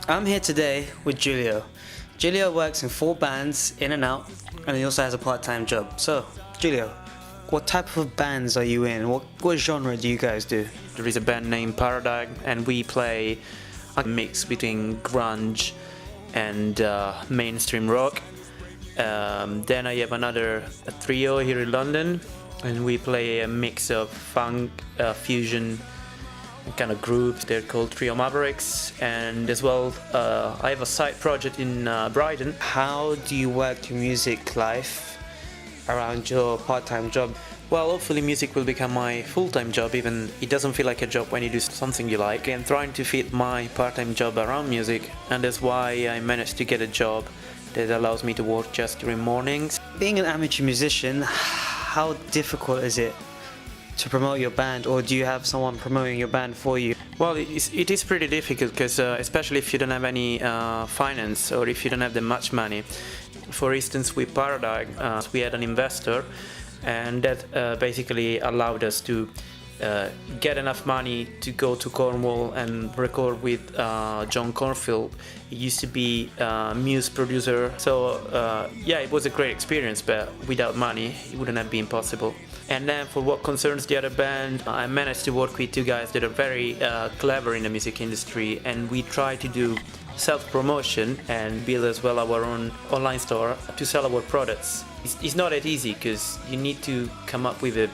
I'm here today with Giulio. Giulio works in 4 bands, in and out, and he also has a part-time job. So, Giulio, what type of bands are you in? What genre do you guys do? There is a band named Paradigm, and we play a mix between grunge and mainstream rock. Then I have a trio here in London, and we play a mix of funk, fusion, kind of groups. They're called Trio Mavericks, and as well I have a side project in Brighton. How do you work your music life around your part-time job? Well, hopefully music will become my full-time job, even it doesn't feel like a job when you do something you like. I'm trying to fit my part-time job around music, and that's why I managed to get a job that allows me to work just during mornings. Being an amateur musician, how difficult is it to promote your band, or do you have someone promoting your band for you? Well, it is pretty difficult because especially if you don't have any finance or if you don't have that much money. For instance, with Paradigm, we had an investor, and that basically allowed us to get enough money to go to Cornwall and record with John Cornfield. He used to be Muse producer, so yeah, it was a great experience, but without money it wouldn't have been possible. And then for what concerns the other band, I managed to work with 2 guys that are very clever in the music industry, and we try to do self-promotion and build as well our own online store to sell our products. It's not that easy because you need to come up with a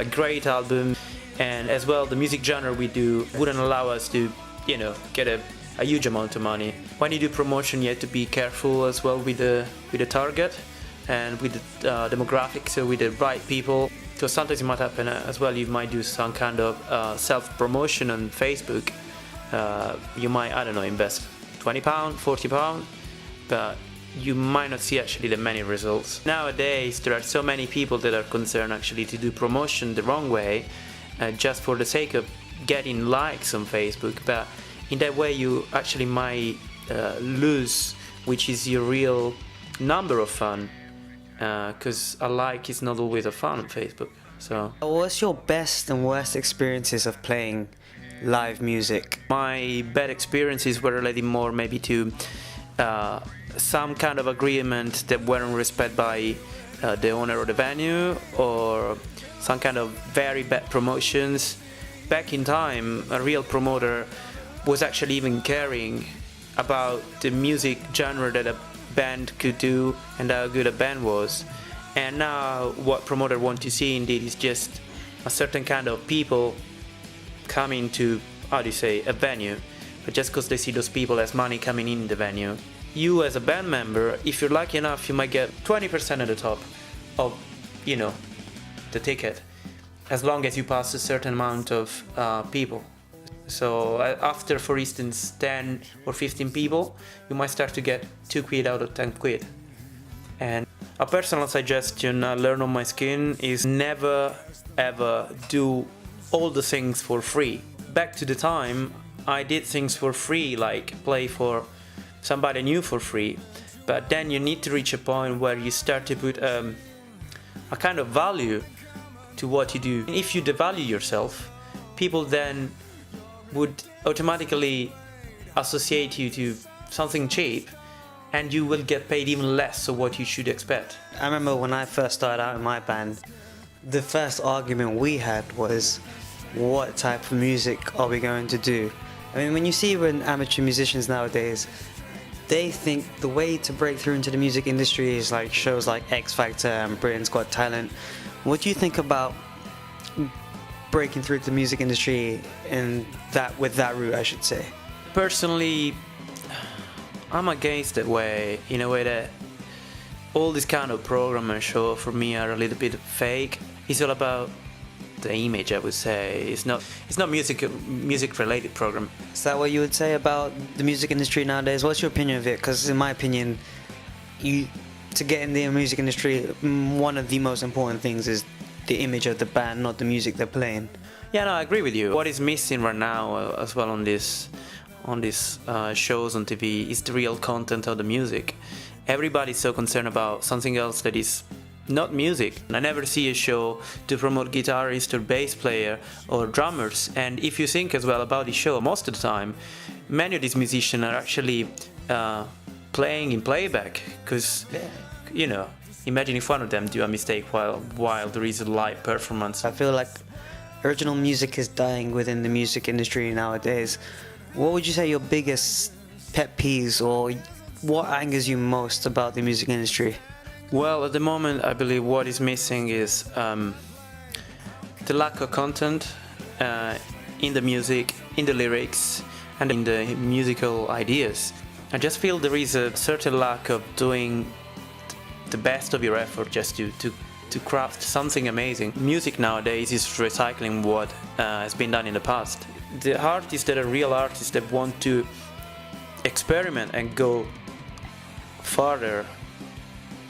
great album, and as well the music genre we do wouldn't allow us to, get a huge amount of money. When you do promotion, you have to be careful as well with the target and with the demographics, so with the right people. So sometimes it might happen as well, you might do some kind of self-promotion on Facebook. You might, invest £20, £40, but you might not see actually the many results. Nowadays there are so many people that are concerned actually to do promotion the wrong way, just for the sake of getting likes on Facebook, but in that way you actually might lose which is your real number of fans, because a like is not always a fan on Facebook. So what's your best and worst experiences of playing live music? My bad experiences were related more maybe to some kind of agreement that weren't respected by the owner of the venue, or some kind of very bad promotions. Back in time, a real promoter was actually even caring about the music genre that a band could do and how good a band was. And now what promoter want to see indeed is just a certain kind of people coming to, a venue, but just because they see those people as money coming in the venue. You as a band member, if you're lucky enough, you might get 20% at the top of, the ticket, as long as you pass a certain amount of people. So after, for instance, 10 or 15 people, you might start to get 2 quid out of 10 quid. And a personal suggestion I learned on my skin is never ever do all the things for free. Back to the time I did things for free, like play for somebody new for free, but then you need to reach a point where you start to put a kind of value to what you do. If you devalue yourself, people then would automatically associate you to something cheap, and you will get paid even less of what you should expect. I remember when I first started out in my band, the first argument we had was, what type of music are we going to do? I mean, when you see when amateur musicians nowadays, they think the way to break through into the music industry is like shows like X Factor and Britain's Got Talent. What do you think about breaking through to the music industry with that route, I should say? Personally, I'm against that way, in a way that all this kind of program and show for me are a little bit fake. It's all about the image, I would say. It's not music related program. Is that what you would say about the music industry nowadays? What's your opinion of it? Because in my opinion, to get in the music industry, one of the most important things is the image of the band, not the music they're playing. Yeah, no, I agree with you. What is missing right now as well on these shows on TV is the real content of the music. Everybody's so concerned about something else that is not music. I never see a show to promote guitarists or bass player or drummers. And if you think as well about the show, most of the time, many of these musicians are actually playing in playback, because, you know, imagine if one of them do a mistake while there is a live performance. I feel like original music is dying within the music industry nowadays. What would you say your biggest pet peeves, or what angers you most about the music industry? Well, at the moment, I believe what is missing is the lack of content in the music, in the lyrics, and in the musical ideas. I just feel there is a certain lack of doing the best of your effort just to craft something amazing. Music nowadays is recycling what has been done in the past. The artists that are real artists that want to experiment and go farther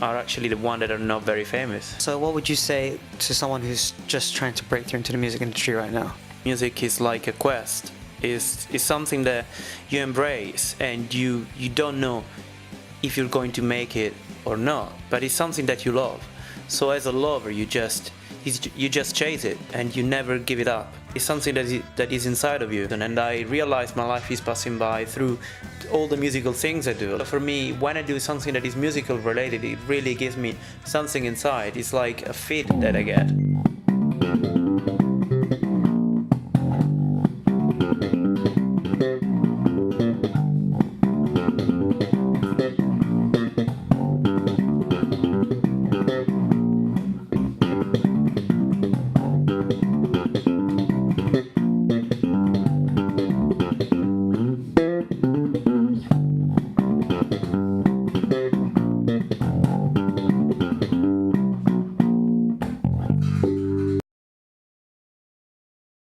are actually the ones that are not very famous. So what would you say to someone who's just trying to break through into the music industry right now? Music is like a quest. Is something that you embrace, and you don't know if you're going to make it or not, but it's something that you love. So as a lover, you just chase it and you never give it up. It's something that is inside of you. And I realize my life is passing by through all the musical things I do. For me, when I do something that is musical related, it really gives me something inside. It's like a feed that I get.